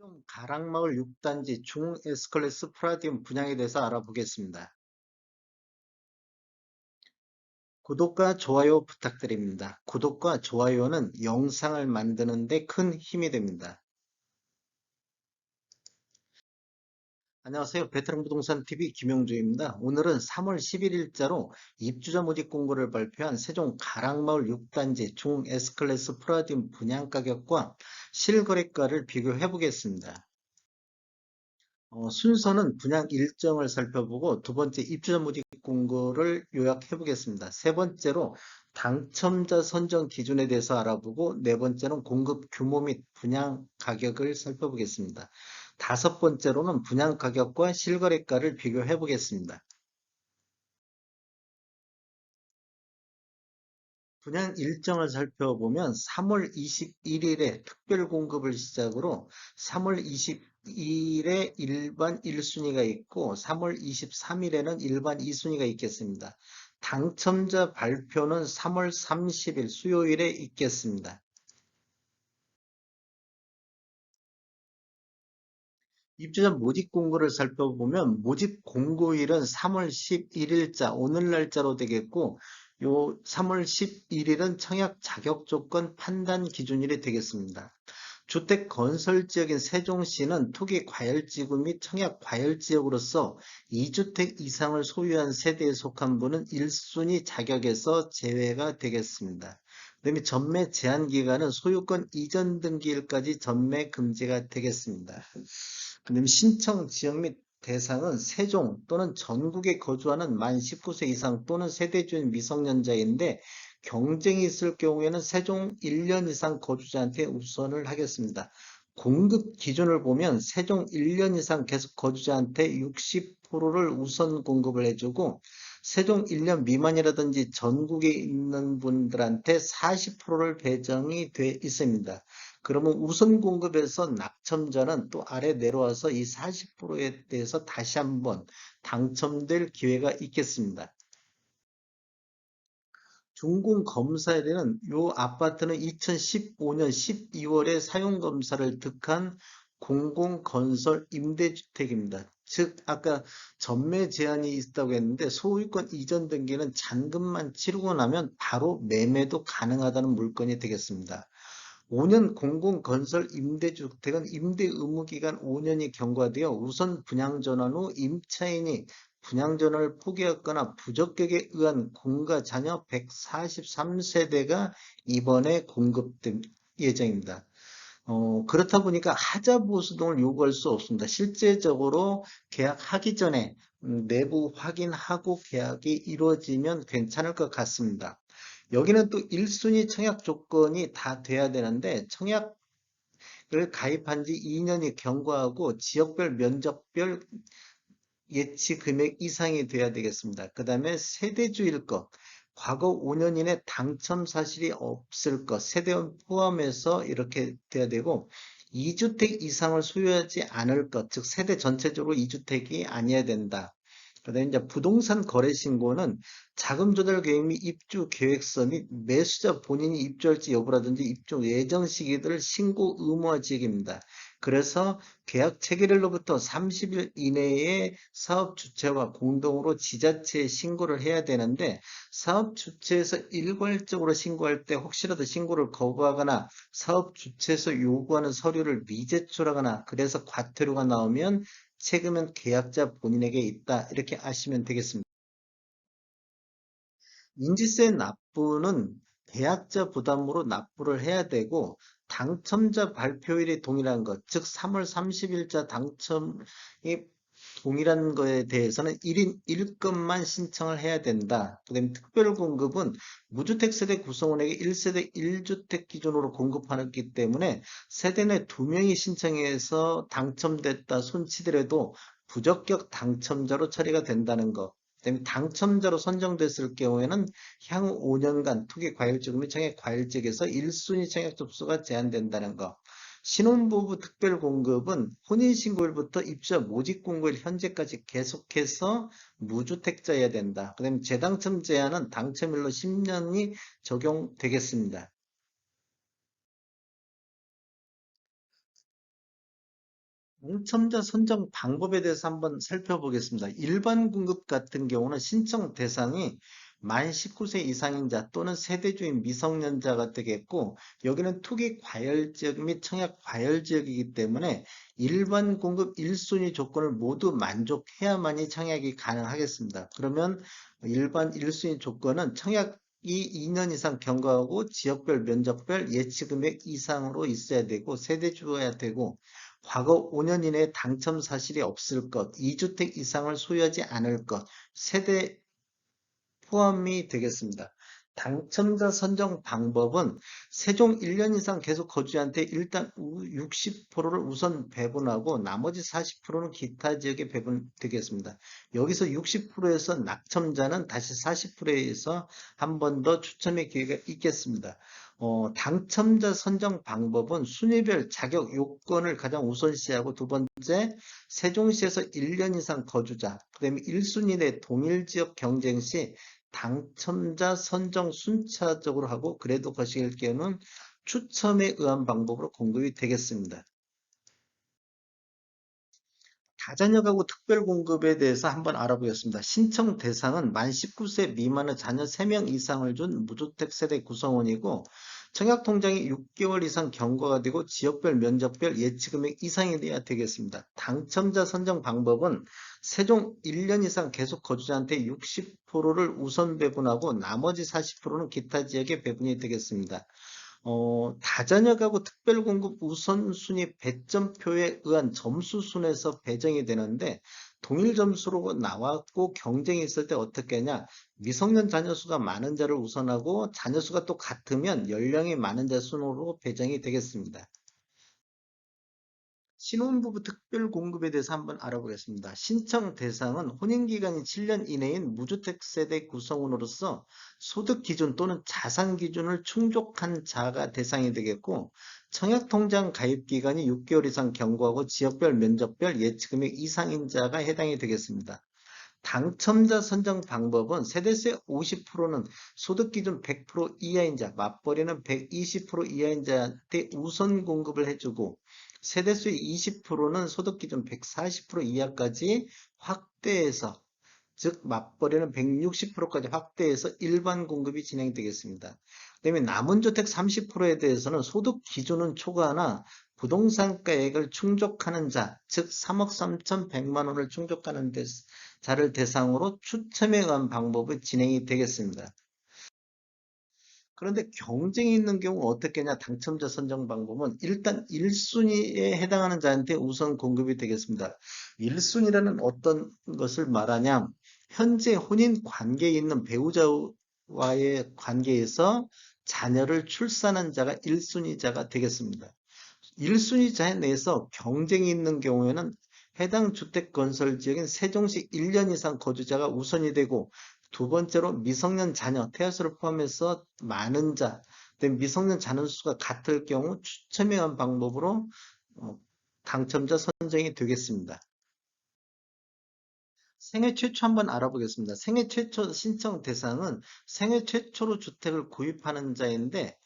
좀 가락마을 6단지 중 S클래스 프라디움 분양에 대해서 알아보겠습니다. 구독과 좋아요 부탁드립니다. 구독과 좋아요는 영상을 만드는 데 큰 힘이 됩니다. 안녕하세요. 베테랑 부동산 TV 김용주입니다. 오늘은 3월 11일자로 입주자 모집 공고를 발표한 세종 가락마을 6단지 중 S클래스 프라디움 분양 가격과 실거래가를 비교해 보겠습니다. 순서는 분양 일정을 살펴보고 두 번째 입주자 모집 공고를 요약해 보겠습니다. 세 번째로 당첨자 선정 기준에 대해서 알아보고 네 번째는 공급 규모 및 분양 가격을 살펴보겠습니다. 다섯 번째로는 분양 가격과 실거래가를 비교해 보겠습니다. 분양 일정을 살펴보면 3월 21일에 특별 공급을 시작으로 3월 22일에 일반 1순위가 있고 3월 23일에는 일반 2순위가 있겠습니다. 당첨자 발표는 3월 30일 수요일에 있겠습니다. 입주자 모집 공고를 살펴보면 모집 공고일은 3월 11일자 오늘 날짜로 되겠고 요 3월 11일은 청약 자격 조건 판단 기준일이 되겠습니다. 주택 건설 지역인 세종시는 투기 과열지구 및 청약 과열지역으로서 2주택 이상을 소유한 세대에 속한 분은 1순위 자격에서 제외가 되겠습니다. 그다음에 전매 제한 기간은 소유권 이전 등기일까지 전매 금지가 되겠습니다. 그다음에 신청 지역 및 대상은 세종 또는 전국에 거주하는 만 19세 이상 또는 세대주인 미성년자인데 경쟁이 있을 경우에는 세종 1년 이상 거주자한테 우선을 하겠습니다. 공급 기준을 보면 세종 1년 이상 계속 거주자한테 60%를 우선 공급을 해주고 세종 1년 미만이라든지 전국에 있는 분들한테 40%를 배정이 돼 있습니다. 그러면 우선 공급에서 낙첨자는 또 아래 내려와서 이 40%에 대해서 다시 한번 당첨될 기회가 있겠습니다. 준공 검사에는 이 아파트는 2015년 12월에 사용 검사를 득한 공공건설 임대주택입니다. 즉 아까 전매 제한이 있다고 했는데 소유권 이전 등기는 잔금만 치르고 나면 바로 매매도 가능하다는 물건이 되겠습니다. 5년 공공건설 임대주택은 임대 의무기간 5년이 경과되어 우선 분양전환 후 임차인이 분양전환을 포기했거나 부적격에 의한 공가 잔여 143세대가 이번에 공급될 예정입니다. 그렇다 보니까 하자 보수등을 요구할 수 없습니다. 실제적으로 계약하기 전에 내부 확인하고 계약이 이루어지면 괜찮을 것 같습니다. 여기는 또 1순위 청약 조건이 다 돼야 되는데 청약을 가입한 지 2년이 경과하고 지역별 면적별 예치 금액 이상이 돼야 되겠습니다. 그 다음에 세대주일 것, 과거 5년 이내 당첨 사실이 없을 것, 세대원 포함해서 이렇게 돼야 되고 2주택 이상을 소유하지 않을 것, 즉 세대 전체적으로 2주택이 아니어야 된다. 그다음에 이제 부동산 거래 신고는 자금 조달 계획 및 입주 계획서 및 매수자 본인이 입주할지 여부라든지 입주 예정 시기들을 신고 의무화 지역입니다. 그래서 계약 체결일로부터 30일 이내에 사업 주체와 공동으로 지자체에 신고를 해야 되는데 사업 주체에서 일괄적으로 신고할 때 혹시라도 신고를 거부하거나 사업 주체에서 요구하는 서류를 미제출하거나 그래서 과태료가 나오면 세금은 계약자 본인에게 있다. 이렇게 아시면 되겠습니다. 인지세 납부는 계약자 부담으로 납부를 해야 되고 당첨자 발표일이 동일한 것, 즉 3월 30일자 당첨이 동일한 거에 대해서는 1인 1건만 신청을 해야 된다. 그다음에 특별공급은 무주택 세대 구성원에게 1세대 1주택 기준으로 공급하기 때문에 세대 내 2명이 신청해서 당첨됐다 손치더라도 부적격 당첨자로 처리가 된다는 것. 그다음에 당첨자로 선정됐을 경우에는 향후 5년간 투기 과열지구 및 청약 과열지역에서 1순위 청약 접수가 제한된다는 것. 신혼부부 특별공급은 혼인신고일부터 입주자 모집공고일 현재까지 계속해서 무주택자여야 된다. 그 다음에 재당첨 제한은 당첨일로 10년이 적용되겠습니다. 당첨자 선정 방법에 대해서 한번 살펴보겠습니다. 일반 공급 같은 경우는 신청 대상이 만 19세 이상인 자 또는 세대주인 미성년자가 되겠고, 여기는 투기 과열 지역 및 청약 과열 지역이기 때문에 일반 공급 1순위 조건을 모두 만족해야만이 청약이 가능하겠습니다. 그러면 일반 1순위 조건은 청약이 2년 이상 경과하고 지역별 면적별 예치 금액 이상으로 있어야 되고 세대주여야 되고 과거 5년 이내에 당첨 사실이 없을 것, 2주택 이상을 소유하지 않을 것, 세대 포함이 되겠습니다. 당첨자 선정 방법은 세종 1년 이상 계속 거주자한테 일단 60%를 우선 배분하고 나머지 40%는 기타 지역에 배분되겠습니다. 여기서 60%에서 낙첨자는 다시 40%에서 한 번 더 추첨의 기회가 있겠습니다. 당첨자 선정 방법은 순위별 자격 요건을 가장 우선시하고 두 번째 세종시에서 1년 이상 거주자, 그 다음에 1순위 내 동일 지역 경쟁 시 당첨자 선정 순차적으로 하고 그래도 거시기할 경우는 추첨에 의한 방법으로 공급이 되겠습니다. 다자녀 가구 특별 공급에 대해서 한번 알아보겠습니다. 신청 대상은 만 19세 미만의 자녀 3명 이상을 준 무주택 세대 구성원이고 청약 통장이 6개월 이상 경과가 되고 지역별 면적별 예치금액 이상이 돼야 되겠습니다. 당첨자 선정 방법은 세종 1년 이상 계속 거주자한테 60%를 우선 배분하고 나머지 40%는 기타 지역에 배분이 되겠습니다. 다자녀 가구 특별공급 우선순위 배점표에 의한 점수 순에서 배정이 되는데 동일 점수로 나왔고 경쟁이 있을 때 어떻게 하냐? 미성년 자녀 수가 많은 자를 우선하고 자녀 수가 또 같으면 연령이 많은 자 순으로 배정이 되겠습니다. 신혼부부 특별공급에 대해서 한번 알아보겠습니다. 신청 대상은 혼인기간이 7년 이내인 무주택 세대 구성원으로서 소득 기준 또는 자산 기준을 충족한 자가 대상이 되겠고, 청약통장 가입 기간이 6개월 이상 경과하고 지역별 면적별 예치금액 이상인 자가 해당이 되겠습니다. 당첨자 선정 방법은 세대세 50%는 소득 기준 100% 이하인 자, 맞벌이는 120% 이하인 자한테 우선 공급을 해주고 세대수의 20%는 소득 기준 140% 이하까지 확대해서 즉 맞벌이는 160%까지 확대해서 일반 공급이 진행되겠습니다. 그다음에 남은 주택 30%에 대해서는 소득 기준은 초과하나 부동산가액을 충족하는 자, 즉 3억 3,100만 원을 충족하는 자를 대상으로 추첨에 의한 방법이 진행이 되겠습니다. 그런데 경쟁이 있는 경우 어떻게 하냐? 당첨자 선정 방법은 일단 1순위에 해당하는 자한테 우선 공급이 되겠습니다. 1순위라는 어떤 것을 말하냐? 현재 혼인 관계에 있는 배우자와의 관계에서 자녀를 출산한 자가 1순위자가 되겠습니다. 1순위자 내에서 경쟁이 있는 경우에는 해당 주택 건설 지역인 세종시 1년 이상 거주자가 우선이 되고 두 번째로 미성년 자녀, 태아수를 포함해서 많은 자, 미성년 자녀 수가 같을 경우 추첨에 의한 방법으로 어, 당첨자 선정이 되겠습니다. 생애 최초 한번 알아보겠습니다. 생애 최초 신청 대상은 생애 최초로 주택을 구입하는 자인데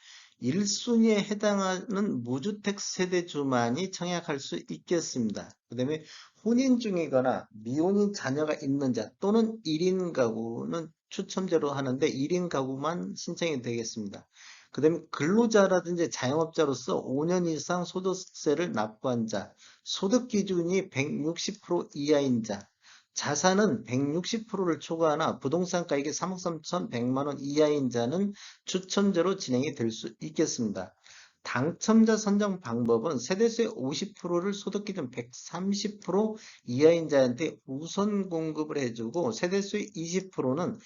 1순위에 해당하는 무주택 세대주만이 청약할 수 있겠습니다. 그 다음에 혼인 중이거나 미혼인 자녀가 있는 자 또는 1인 가구는 추첨제로 하는데 1인 가구만 신청이 되겠습니다. 그 다음에 근로자라든지 자영업자로서 5년 이상 소득세를 납부한 자, 소득 기준이 160% 이하인 자, 자산은 160%를 초과하나 부동산 가액이 3억 3,100만 원 이하인 자는 추첨제로 진행이 될 수 있겠습니다. 당첨자 선정 방법은 세대수의 50%를 소득 기준 130% 이하인 자한테 우선 공급을 해주고 세대수의 20%는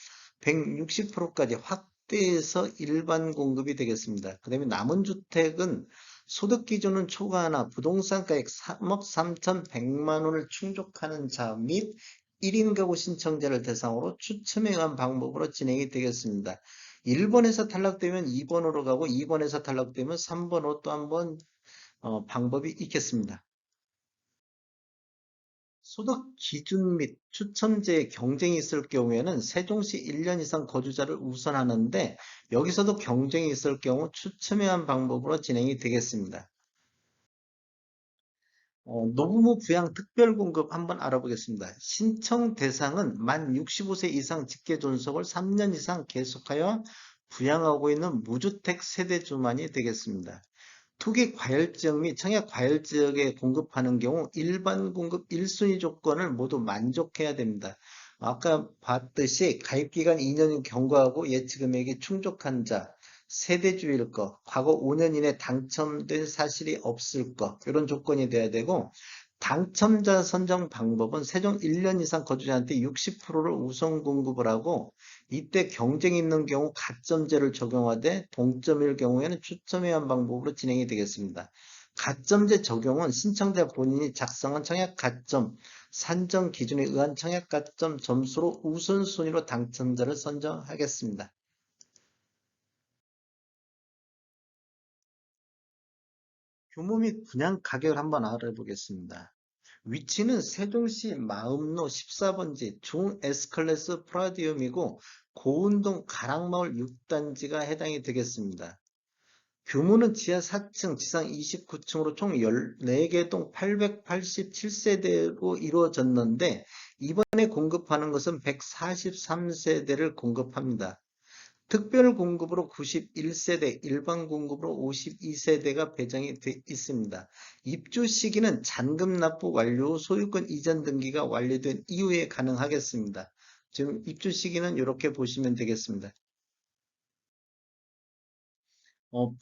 160%까지 확대해서 일반 공급이 되겠습니다. 그 다음에 남은 주택은 소득 기준은 초과하나 부동산 가액 3억 3,100만 원을 충족하는 자 및 1인 가구 신청자를 대상으로 추첨에 의한 방법으로 진행이 되겠습니다. 1번에서 탈락되면 2번으로 가고 2번에서 탈락되면 3번으로 또 한 번 방법이 있겠습니다. 소득 기준 및 추첨제의 경쟁이 있을 경우에는 세종시 1년 이상 거주자를 우선하는데 여기서도 경쟁이 있을 경우 추첨에 의한 방법으로 진행이 되겠습니다. 노부모 부양 특별공급 한번 알아보겠습니다. 신청 대상은 만 65세 이상 직계 존속을 3년 이상 계속하여 부양하고 있는 무주택 세대주만이 되겠습니다. 투기 과열 지역 및 청약 과열 지역에 공급하는 경우 일반 공급 1순위 조건을 모두 만족해야 됩니다. 아까 봤듯이 가입기간 2년인 경과하고 예치금액이 충족한 자, 세대주일 것, 과거 5년 이내 당첨된 사실이 없을 것, 이런 조건이 돼야 되고, 당첨자 선정 방법은 세종 1년 이상 거주자한테 60%를 우선 공급을 하고, 이때 경쟁이 있는 경우 가점제를 적용하되 동점일 경우에는 추첨에 의한 방법으로 진행이 되겠습니다. 가점제 적용은 신청자 본인이 작성한 청약 가점, 산정 기준에 의한 청약 가점 점수로 우선순위로 당첨자를 선정하겠습니다. 규모 및 분양 가격을 한번 알아보겠습니다. 위치는 세종시 마음로 14번지 중 S클래스 프라디움이고 고운동 가락마을 6단지가 해당이 되겠습니다. 규모는 지하 4층, 지상 29층으로 총 14개 동 887세대로 이루어졌는데 이번에 공급하는 것은 143세대를 공급합니다. 특별 공급으로 91세대, 일반 공급으로 52세대가 배정이 돼 있습니다. 입주 시기는 잔금 납부 완료 후 소유권 이전 등기가 완료된 이후에 가능하겠습니다. 지금 입주 시기는 이렇게 보시면 되겠습니다.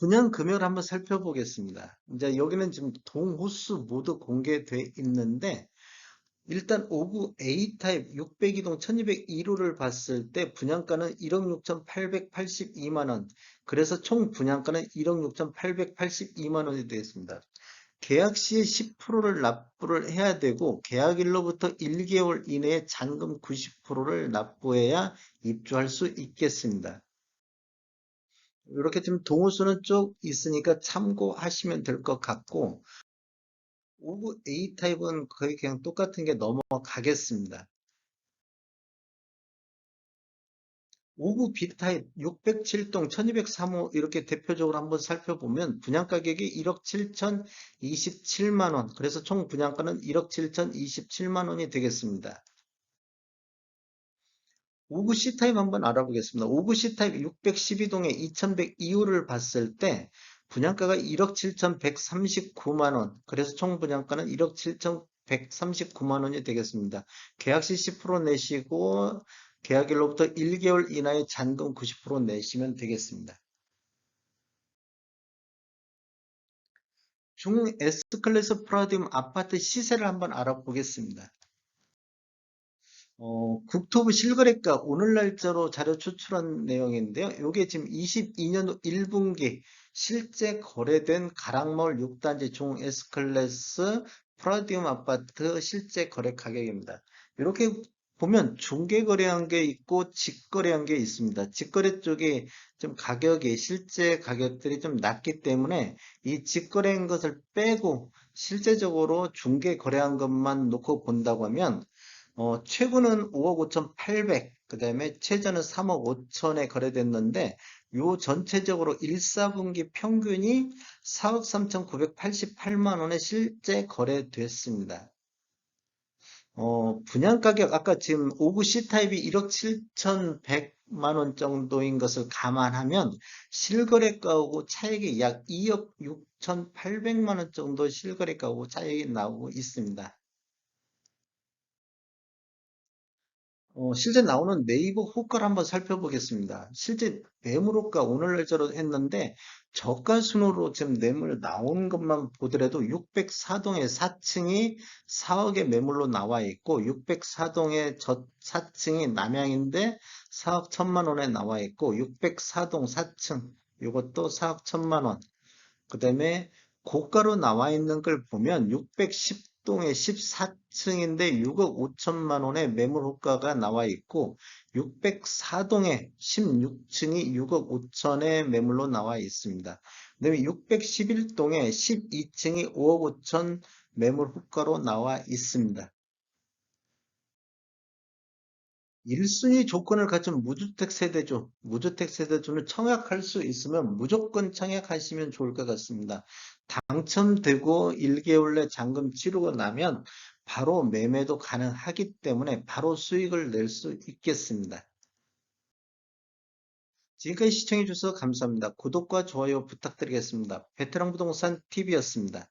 분양 금액을 한번 살펴보겠습니다. 이제 여기는 지금 동호수 모두 공개돼 있는데 일단 5구 A타입 602동 1201호를 봤을 때 분양가는 1억 6,882만 원. 그래서 총 분양가는 1억 6,882만 원이 되겠습니다. 계약 시에 10%를 납부를 해야 되고 계약일로부터 1개월 이내에 잔금 90%를 납부해야 입주할 수 있겠습니다. 이렇게 지금 동호수는 쭉 있으니까 참고하시면 될 것 같고 5구 A타입은 거의 그냥 똑같은 게 넘어가겠습니다. 5구 B타입 607동 1203호 이렇게 대표적으로 한번 살펴보면 분양가격이 1억 7,027만 원, 그래서 총 분양가는 1억 7,027만 원이 되겠습니다. 5구 C타입 한번 알아보겠습니다. 5구 C타입 612동에 2102호를 봤을 때 분양가가 1억 7,139만 원, 그래서 총 분양가는 1억 7,139만 원이 되겠습니다. 계약 시 10% 내시고 계약일로부터 1개월 이내에 잔금 90% 내시면 되겠습니다. 중 S클래스 프라디움 아파트 시세를 한번 알아보겠습니다. 국토부 실거래가 오늘 날짜로 자료 추출한 내용인데요. 이게 지금 22년도 1분기 실제 거래된 가락마을 6단지 중 S클래스 프라디움 아파트 실제 거래 가격입니다. 이렇게 보면 중개 거래한 게 있고 직거래한 게 있습니다. 직거래 쪽이 좀 가격이 실제 가격들이 좀 낮기 때문에 이 직거래한 것을 빼고 실제적으로 중개 거래한 것만 놓고 본다고 하면 최고는 5억 5,800, 그 다음에 최저는 3억 5천에 거래됐는데, 요 전체적으로 1, 4분기 평균이 4억 3,988만 원에 실제 거래됐습니다. 분양 가격, 아까 지금 5구 C타입이 1억 7,100만 원 정도인 것을 감안하면 실거래가하고 차익이 약 2억 6,800만 원 정도 실거래가하고 차익이 나오고 있습니다. 실제 나오는 네이버 호가를 한번 살펴보겠습니다. 실제 매물 호가 오늘 날짜로 했는데 저가 순으로 지금 매물 나온 것만 보더라도 604동의 4층이 4억의 매물로 나와 있고 604동의 저 4층이 남양인데 4억 1천만 원에 나와 있고 604동 4층 이것도 4억 1천만 원. 그 다음에 고가로 나와 있는 걸 보면 610동에 14층인데 6억 5천만 원의 매물 호가가 나와 있고 604동에 16층이 6억 5천의 매물로 나와 있습니다. 그다음에 611동에 12층이 5억 5천 매물 호가로 나와 있습니다. 1순위 조건을 갖춘 무주택 세대주, 무주택 세대주는 청약할 수 있으면 무조건 청약하시면 좋을 것 같습니다. 당첨되고 1개월 내 잔금 치르고 나면 바로 매매도 가능하기 때문에 바로 수익을 낼 수 있겠습니다. 지금까지 시청해 주셔서 감사합니다. 구독과 좋아요 부탁드리겠습니다. 베테랑 부동산 TV였습니다.